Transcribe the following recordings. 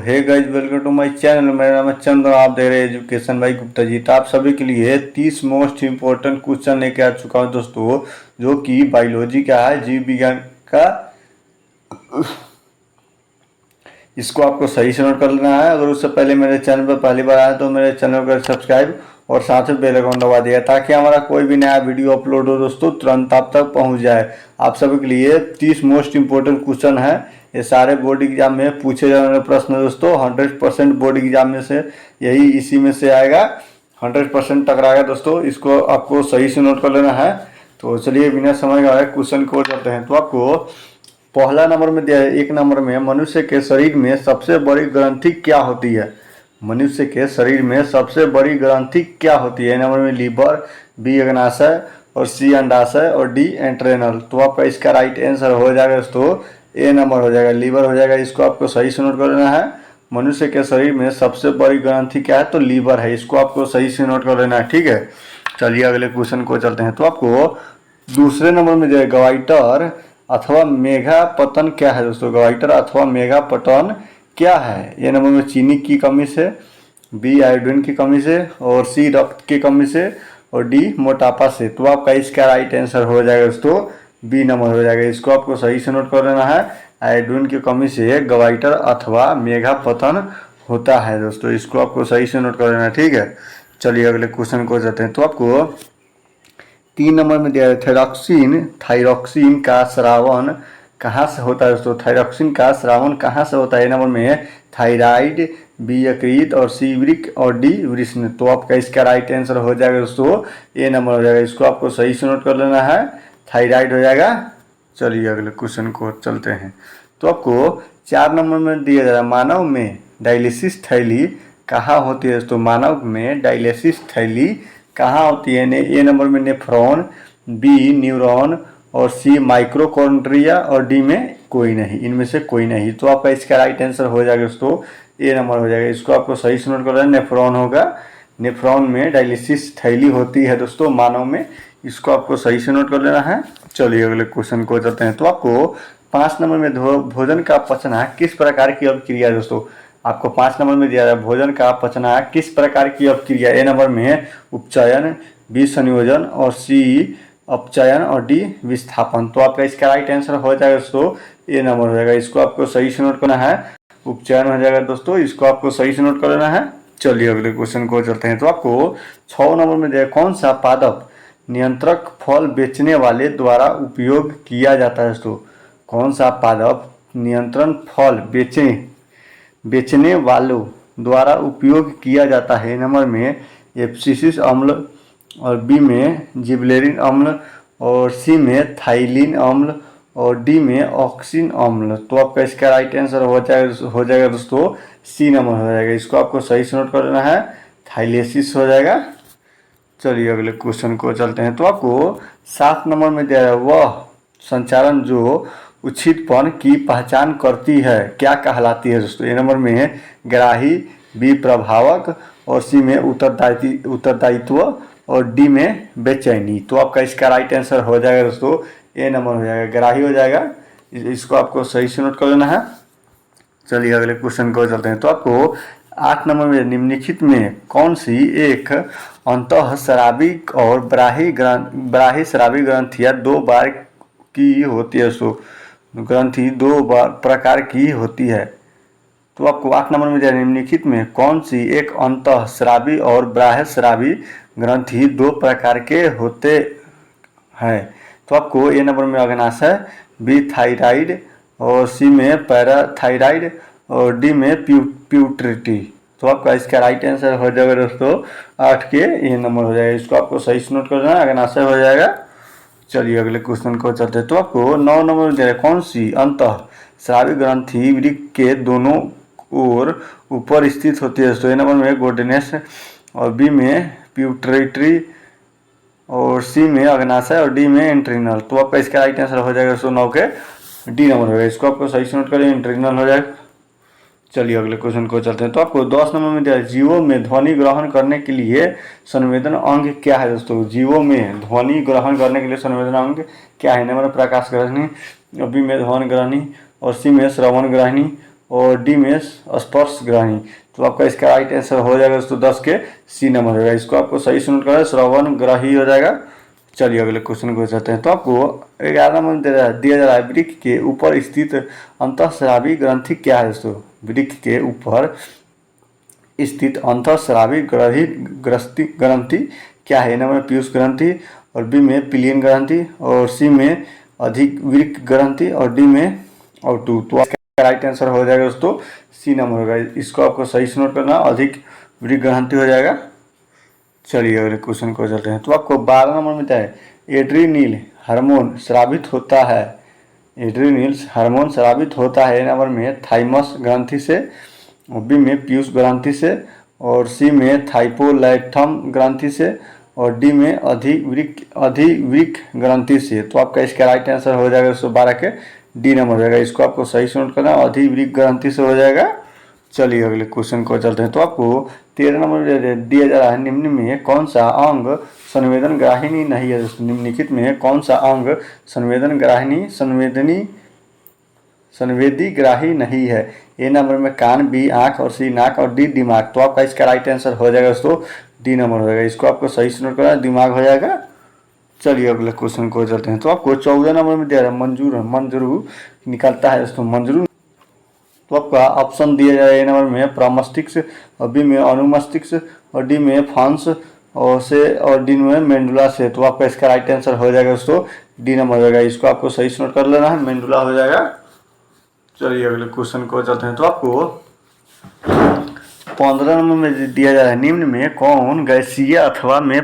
Hey guys, welcome to my channel. मेरा नाम है चंद्र, आप देख रहे हैं एजुकेशन भाई गुप्ता जी। तो आप सभी के लिए 30 मोस्ट इम्पोर्टेंट क्वेश्चन लेके आ चुका हूं दोस्तों, जो कि बायोलॉजी का है, जीव विज्ञान का। इसको आपको सही से नोट कर लेना है। अगर उससे पहले मेरे चैनल पर पहली बार आए तो मेरे चैनल को सब्सक्राइब और साथ में बेल आइकन दबा दिया, ताकि हमारा कोई भी नया वीडियो अपलोड हो दोस्तों तुरंत आप तक पहुंच जाए। आप सभी के लिए 30 मोस्ट इम्पोर्टेंट क्वेश्चन है। ये सारे बोर्ड एग्जाम में पूछे जाने वाले प्रश्न दोस्तों 100% बोर्ड एग्जाम में से यही इसी में से आएगा, 100% टकराएगा दोस्तों। इसको आपको सही से नोट कर लेना है। तो चलिए बिना समय गवाए क्वेश्चन को करते हैं। तो आपको पहला नंबर में दिया है, 1 नंबर में, मनुष्य के शरीर में सबसे बड़ी ग्रंथि क्या होती है? मनुष्य के शरीर में सबसे बड़ी ग्रंथि क्या होती है? नंबर में लीवर, बी अग्नाशय और सी अंडाशय और डी एंट्रेनल। तो आपका इसका राइट आंसर हो जाएगा दोस्तों ए नंबर हो जाएगा, लीवर हो जाएगा। इसको आपको सही से नोट कर लेना है। मनुष्य के शरीर में सबसे बड़ी ग्रंथि क्या है? तो लीवर है। इसको आपको सही से नोट कर लेना है, ठीक है। चलिए अगले क्वेश्चन को चलते हैं। तो आपको दूसरे नंबर में जो है गवाइटर अथवा मेगा पतन क्या है दोस्तों? गवाइटर अथवा मेगा पतन क्या है? ये नंबर में चीनी की कमी से, बी आयोडीन की कमी से और सी रक्त की कमी से और डी मोटापा से। तो आपका इसका राइट आंसर हो जाएगा दोस्तों बी नंबर हो जाएगा। इसको आपको सही से नोट कर लेना है। आयोडीन की कमी से गवाइटर अथवा मेगा पतन होता है दोस्तों। इसको आपको सही से नोट कर लेना है, ठीक है। चलिए अगले क्वेश्चन को जाते हैं। तो आपको 3 नंबर में दिया है थायरॉक्सिन का स्रावन कहाँ से होता है दोस्तों? थायरॉक्सिन का स्रावन कहाँ से होता है? नंबर में थायराइड, बी यकृत और सी वृक्क और डी वृषण। तो आपका इसका राइट आंसर हो जाएगा दोस्तों ए नंबर हो जाएगा। इसको आपको सही से नोट कर लेना है, थायराइड हो जाएगा। चलिए अगले क्वेश्चन को चलते हैं। तो आपको 4 नंबर में दिया जा रहा है, मानव में डायलिसिस थैली कहाँ होती है दोस्तों? मानव में डायलिसिस थैली कहाँ होती है? ए नंबर में नेफ्रॉन, बी न्यूरॉन और सी माइक्रोकॉन्ड्रिया और डी में कोई नहीं, इनमें से कोई नहीं। तो आपका इसका राइट आंसर हो जाएगा दोस्तों ए नंबर हो जाएगा। इसको आपको सही से नोट कर लेना, नेफ्रॉन होगा। नेफ्रॉन में डायलिसिस थैली होती है दोस्तों मानव में। इसको आपको सही से नोट कर लेना है। चलिए अगले क्वेश्चन को चलते हैं। तो आपको 5 नंबर में भोजन का पचना किस प्रकार की अपक्रिया है दोस्तों? आपको 5 नंबर में दिया है भोजन का पचना किस प्रकार की अपक्रिया? ए नंबर में उपचयन, बी संयोजन और सी अपचयन और डी विस्थापन। तो आपका इसका राइट आंसर हो जाएगा दोस्तों ए नंबर हो जाएगा। इसको आपको सही से नोट करना है, उपचयन हो जाएगा दोस्तों। इसको आपको सही से नोट कर लेना है। चलिए अगले क्वेश्चन को चलते हैं। तो आपको 6 नंबर में दिया कौन सा पादप नियंत्रक फल बेचने वाले द्वारा उपयोग किया जाता है दोस्तों? कौन सा पादप नियंत्रण फल बेचने वालों द्वारा उपयोग किया जाता है? नंबर में एब्सिसिक अम्ल और बी में जिबरेलिन अम्ल और सी में थाइलिन अम्ल और डी में ऑक्सिन अम्ल। तो आपका इसका राइट आंसर हो जाएगा दोस्तों सी नंबर हो जाएगा। इसको आपको सही से नोट कर लेना है, थाइलेसिस हो जाएगा। चलिए अगले क्वेश्चन को चलते हैं। तो आपको 7 नंबर में दिया है वह संचारण जो उचितपन की पहचान करती है क्या कहलाती है दोस्तों? ए नंबर में ग्राही, बी प्रभावक और सी में उत्तरदायित्व और डी में बेचैनी। तो आपका इसका राइट आंसर हो जाएगा दोस्तों ए नंबर हो जाएगा, ग्राही हो जाएगा। इसको आपको सही से नोट कर लेना है। चलिए अगले क्वेश्चन को चलते हैं। तो आपको 8 नंबर में निम्नलिखित में कौन सी एक अंतःस्रावी और ब्राही स्रावी ग्रंथियाँ 2 बार की होती है दोस्तों? ग्रंथि 2 प्रकार की होती है। तो आपको 8 नंबर में निम्नलिखित में कौन सी एक अंतःस्रावी और बाह्यस्रावी ग्रंथि 2 प्रकार के होते हैं? तो आपको ए नंबर में अग्नाशय, बी थायराइड और सी में पैराथायराइड और डी में प्यूटरिटी। तो आपका इसका राइट आंसर हो जाएगा दोस्तों 8 के ए नंबर हो जाएगा। इसको आपको सही से नोट कर लेना, अग्नाशय हो जाएगा। चलिए अगले क्वेश्चन को चलते हैं। तो आपको 9 नंबर में दे रहा है कौन सी अंतःस्रावी ग्रंथि वृक्क के दोनों ओर ऊपर स्थित होती है? तो ए नंबर में गोडेनेस और बी में प्यूटरिटरी और सी में अग्नाशय और डी में एंट्रिनल। तो आपका इसका राइट आंसर हो जाएगा दोस्तों 9 के डी नंबर होगा। इसको आपको सही से नोट करें, एंट्रिनल हो जाएगा। चलिए अगले क्वेश्चन को चलते हैं। तो आपको 10 नंबर में दिया है जीवों में ध्वनि ग्रहण करने के लिए संवेदन अंग क्या है दोस्तों? जीवों में ध्वनि ग्रहण करने के लिए संवेदन अंग क्या है? नंबर प्रकाश ग्रहणी, बी में ध्वनि ग्रहणी और सी में श्रवण ग्रहणी और डी में स्पर्श ग्रहणी। तो आपका इसका राइट आंसर हो जाएगा दोस्तों 10 के सी नंबर होगा। इसको आपको सही से नोट करना है, श्रवण ग्रही हो जाएगा। चलिए अगले क्वेश्चन को जाते हैं। तो आपको 11 नंबर दिया जा रहा है, वृक्क के ऊपर स्थित अंतःस्रावी ग्रंथि क्या है दोस्तों? वृक्क के ऊपर स्थित अंतःस्रावी ग्रंथि क्या है? नंबर में पीयूष ग्रंथि, और बी में पिलियन ग्रंथि, और सी में अधिक वृक्क ग्रंथि, और डी में और टू। तो आपका राइट आंसर हो जाएगा दोस्तों सी नंबर होगा। इसको आपको सही से नोट करना, अधिक वृक्क ग्रंथि हो जाएगा। चलिए अगले क्वेश्चन को चलते हैं। तो आपको 12 नंबर में है, एड्रीनिल हार्मोन स्रावित होता है। एड्रीनिल हार्मोन स्रावित होता है नंबर में थाइमस ग्रंथि से, और बी में पीयूष ग्रंथि से, और सी में थाइपोलैथम ग्रंथि से, और डी में अधिवृक्क ग्रंथि से। तो आपका इसका राइट आंसर हो जाएगा 112 के डी नंबर हो जाएगा। इसको आपको सही से नोट करना, अधिवृक्क ग्रंथि से हो जाएगा। चलिए अगले क्वेश्चन को चलते हैं। तो आपको 13 नंबर दिया जा रहा है, निम्न में कौन सा अंग संवेदन ग्राहिनी नहीं है दोस्तों? निम्नलिखित में कौन सा अंग संवेदन ग्राहिनी संवेदी ग्राही नहीं है? ए नंबर में कान, बी आंख, और सी नाक, और डी दिमाग। तो आपका इसका राइट आंसर हो जाएगा दोस्तों डी नंबर हो जाएगा। इसको आपको सही से नोट करना, दिमाग हो जाएगा। चलिए अगले क्वेश्चन को चलते हैं। तो आपको 14 नंबर में दिया रहा है, मंजरू निकलता है दोस्तों, मंजरू। तो आपका ऑप्शन दिया जाए ए नंबर में प्रमस्टिक्स, और बी में अनुमस्टिक्स, और डी में फंस, और डी में मेंडुला से। तो आपका इसका राइट आंसर हो जाएगा दोस्तों डी नंबर हो जाएगा। इसको आपको सही से नोट कर लेना है, मेंडुला हो जाएगा। चलिए अगले क्वेश्चन को चलते हैं। तो आपको 15 नंबर में दिया जा रहा है, निम्न में कौन गैसीय अथवा में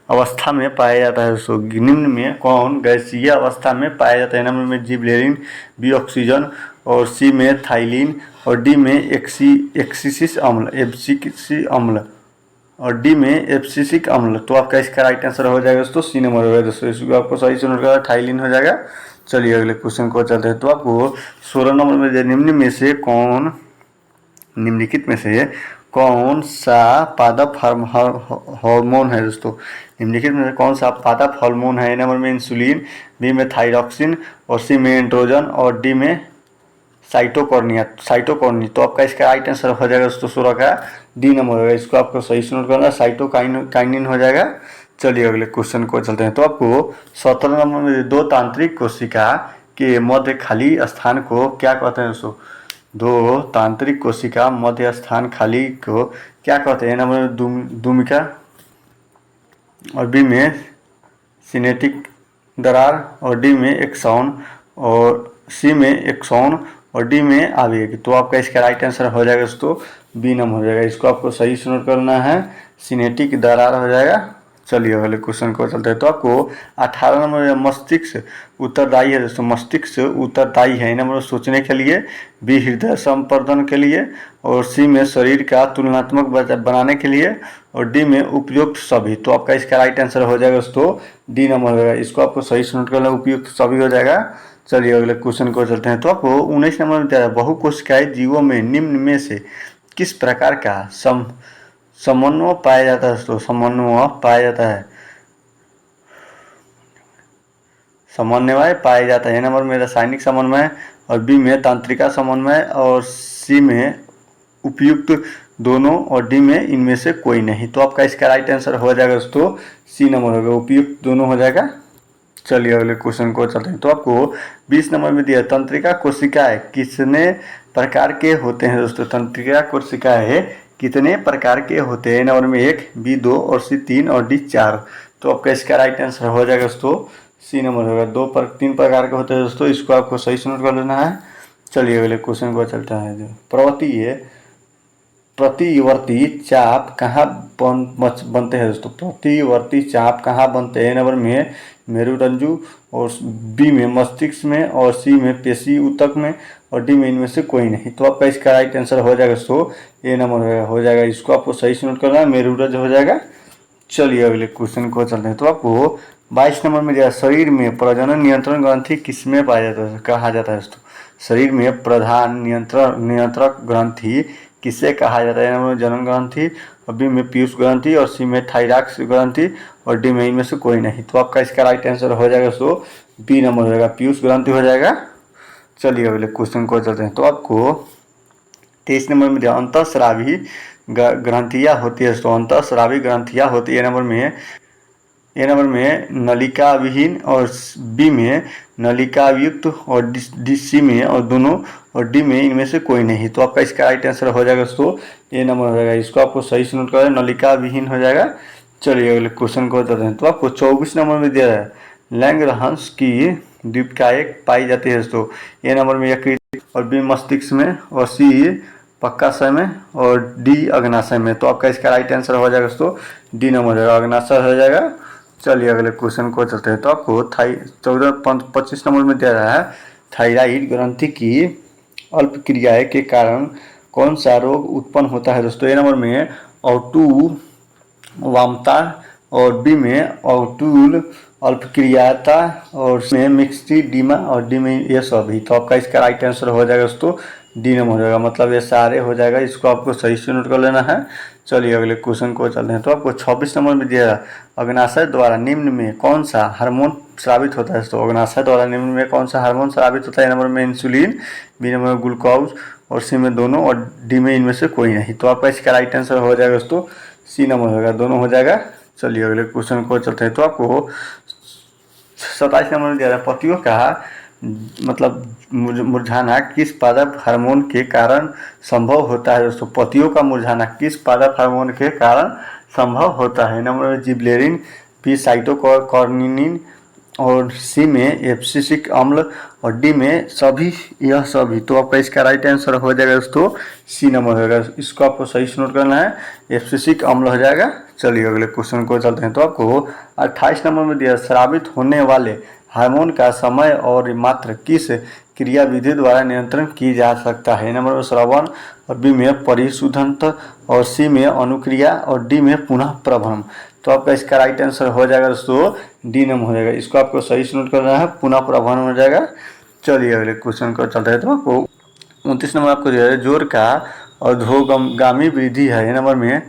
अवस्था में पाया जाता है दोस्तों? निम्न में कौन गैसीय अवस्था में पाया जाता है? नंबर में जिबरेलिन, बी ऑक्सीजन, और सी में थाइलिन, और डी में एक्सिसिक अम्ल, और डी में एब्सिसिक अम्ल। तो आपका इसका राइट आंसर हो जाएगा दोस्तों सी नंबर होगा दोस्तों। इसको आपको सही से नोट करना, थाइलिन हो जाएगा। चलिए अगले क्वेश्चन को चलते हैं। तो आपको 16 नंबर में निम्नलिखित में से कौन सा पादप हार्मोन है दोस्तों? निम्नलिखित में से कौन सा पादप हार्मोन है? नंबर में इंसुलिन, बी में थायरॉक्सिन, और सी में एंड्रोजन, और डी में साइटोकिनिन। तो आपका इसका राइट आंसर हो जाएगा दोस्तों 16 का डी नंबर होगा। इसको आपको सही से नोट करना, साइटोकाइनिन हो जाएगा। चलिए अगले क्वेश्चन को चलते हैं। तो आपको 17 नंबर में दो तांत्रिक कोशिका के मध्य खाली स्थान को क्या कहते हैं दोस्तों? दो तांत्रिक कोशिका मध्य स्थान खाली को क्या कहते हैं? नंबर में दुमिका, और बी में सिनेटिक दरार, और डी में एक्सॉन, और सी में एक्सॉन, और डी में आवेग। तो आपका इसका राइट आंसर हो जाएगा दोस्तों बी नंबर हो जाएगा। इसको आपको सही से नोट करना है, सिनेटिक दरार हो जाएगा। चलिए अगले क्वेश्चन को चलते हैं। तो आपको 18 नंबर में मस्तिष्क उत्तरदायी है दोस्तों। मस्तिष्क उत्तरदायी है नंबर सोचने के लिए, बी हृदय संपर्दन के लिए, और सी में शरीर का तुलनात्मक बनाने के लिए, और डी में उपयुक्त सभी। तो आपका इसका राइट आंसर हो जाएगा दोस्तों डी नंबर होगा। इसको आपको सही से नोट करना, उपयुक्त सभी हो जाएगा। चलिए अगले क्वेश्चन को चलते हैं। तो आपको 19 नंबर में दिया है, बहुकोशिकीय जीवों में निम्न में से किस प्रकार का समन्वय पाया जाता है दोस्तों? समन्वय पाया जाता है। नंबर में रासायनिक समन्वय, और बी में तंत्रिका समन्वय, और सी में उपयुक्त दोनों, और डी में इनमें से कोई नहीं। तो आपका इसका राइट आंसर हो जाएगा दोस्तों सी नंबर होगा, उपयुक्त दोनों हो जाएगा। चलिए अगले क्वेश्चन को चलते हैं। तो आपको 20 नंबर में दिया, तंत्रिका कोशिकाएं कितने प्रकार के होते हैं दोस्तों? तंत्रिका कोशिकाएं कितने प्रकार के होते हैं? नंबर में 1, बी 2, और सी 3, और डी 4। तो आपका इसका राइट आंसर हो जाएगा दोस्तों सी नंबर होगा। 3 प्रकार के होते हैं दोस्तों। इसको आपको सही से नोट कर लेना है। चलिए अगले क्वेश्चन को चलता है। प्रतिवर्ती चाप कहाँ बनते हैं दोस्तों? प्रतिवर्ती चाप कहाँ बनते हैं? नंबर में मेरुरज्जु, और बी में मस्तिष्क में, और सी में पेशी ऊतक में, और डी में इनमें से कोई नहीं। तो आपका इसका राइट आंसर हो जाएगा दोस्तों ए नंबर हो जाएगा। इसको आपको सही से नोट करना है, मेरुरज्जु हो जाएगा। चलिए अगले क्वेश्चन को चलते हैं। तो आपको 22 नंबर में दिया, शरीर में प्रजनन नियंत्रण ग्रंथि किसमें पाया जाता है कहा जाता है दोस्तों? शरीर में प्रधान नियंत्रक ग्रंथि किसे कहा जाता है? नंबर जनन ग्रंथि, और बी में पीयूष ग्रंथि, और सी में थायरॉक्स ग्रंथि, और डी में इनमें से कोई नहीं। तो आपका इसका राइट आंसर हो जाएगा बी नंबर हो जाएगा, पीयूष ग्रंथि हो जाएगा। चलिए अगले क्वेश्चन को चलते हैं। तो आपको 23 नंबर में दिया अंतःस्रावी ग्रंथियाँ होती है। तो अंतःस्रावी ग्रंथियाँ होती है ए नंबर में नलिका विहीन और बी में नलिका युक्त और डी सी में और दोनों और डी में इनमें से कोई नहीं। तो आपका इसका राइट आंसर हो जाएगा दोस्तों ए नंबर हो जाएगा। इसको आपको सही से नोट कर नलिका विहीन हो जाएगा। चलिए अगले क्वेश्चन को बताते हैं। तो आपको 24 नंबर में दिया है लैंगरहंस की द्वीपकाएँ पाई जाती है दोस्तों। ए नंबर में यकृत और बी मस्तिष्क में और सी पक्काशय में और डी अग्नाशय में। तो आपका इसका राइट आंसर हो जाएगा दोस्तों डी नंबर हो जाएगा, अग्नाशय हो जाएगा। चलिए अगले क्वेश्चन को चलते हैं। तो आपको 25 नंबर में दिया रहा है थायराइड ग्रंथि की अल्प क्रियाएं के कारण कौन सा रोग उत्पन्न होता है दोस्तों। ए नंबर में ऑटू वामता और बी में ऑटूल अल्पक्रियाता और में मिक्सटीडीमा और डी में ये सभी। तो आपका इसका राइट आंसर हो जाएगा दोस्तों डी नंबर हो जाएगा, मतलब ये सारे हो जाएगा। इसको आपको सही से नोट कर लेना है। चलिए अगले क्वेश्चन को चलते हैं। तो आपको 26 नंबर में दिया अग्नाशय द्वारा निम्न में कौन सा हार्मोन स्रावित होता है। तो अग्नाशय द्वारा निम्न में कौन सा हार्मोन स्रावित होता है। नंबर में इंसुलिन, बी नंबर में ग्लूकोज और सी में दोनों और डी में इनमें से कोई नहीं। तो आपका इसका राइट आंसर हो जाएगा दोस्तों सी नंबर होगा, दोनों हो जाएगा। चलिए अगले क्वेश्चन को चलते हैं। तो आपको 27 नंबर में दिया है पतियों का मतलब मुरझाना किस पादप हार्मोन के कारण संभव होता है दोस्तों। पतियों का मुरझाना किस पादप हार्मोन के कारण संभव होता है। नंबर में जिबलेरिन, बी साइटोकार्निन और सी में एब्सिसिक अम्ल और डी में सभी, यह सभी। तो आपका इसका राइट आंसर हो जाएगा दोस्तों सी नंबर होगा। इसको आपको सही से नोट करना है, एब्सिसिक अम्ल हो जाएगा। चलिए अगले क्वेश्चन को चलते हैं। तो आपको 28 नंबर में दिया स्रावित होने वाले हार्मोन का समय और मात्रा किस क्रिया विधि द्वारा नियंत्रण की जा सकता है। नंबर में श्रवण और बी में परिशुद्धन और सी में अनुक्रिया और डी में पुनः प्रभम। तो आपका इसका राइट आंसर हो जाएगा दोस्तों डी नंबर हो जाएगा। इसको आपको सही से नोट करना है, पुनः प्रभवन हो जाएगा। चलिए अगले क्वेश्चन को चलते हैं। तो आपको 29 नंबर आपको दिया है जोर का अधोगामी वृद्धि है। ए नंबर में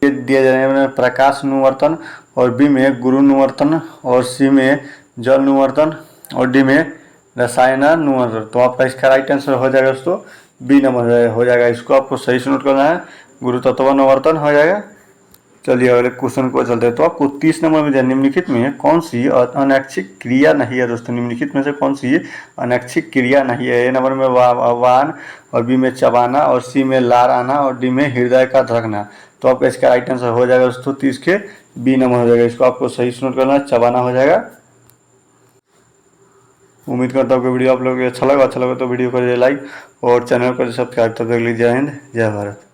दिया जाने में प्रकाश अनुवर्तन और बी में गुरु अनुवर्तन और सी में जल अनुवर्तन और डी में रसायनानुवर्तन। तो आपका इसका राइट आंसर हो जाएगा दोस्तों बी नंबर हो जाएगा। इसको आपको सही से नोट करना है, गुरु तत्वानुवर्तन हो जाएगा। चलिए अगले क्वेश्चन को चलते हैं। तो आपको 30 नंबर में निम्नलिखित में कौन सी अनैच्छिक क्रिया नहीं है दोस्तों। निम्नलिखित में से कौन सी अनैच्छिक क्रिया नहीं है। ए नंबर में वान और बी में चबाना और सी में लार आना और डी में हृदय का धड़कना। तो आपका इसका राइट आंसर हो जाएगा दोस्तों 30 के बी नंबर हो जाएगा। इसको आपको सही से नोट करना है, चबाना हो जाएगा। उम्मीद करता हूँ कि वीडियो आप लोगों को अच्छा लगा तो वीडियो को लाइक और चैनल को सब्सक्राइब। तब तक लीजिए, जय हिंद, जय भारत।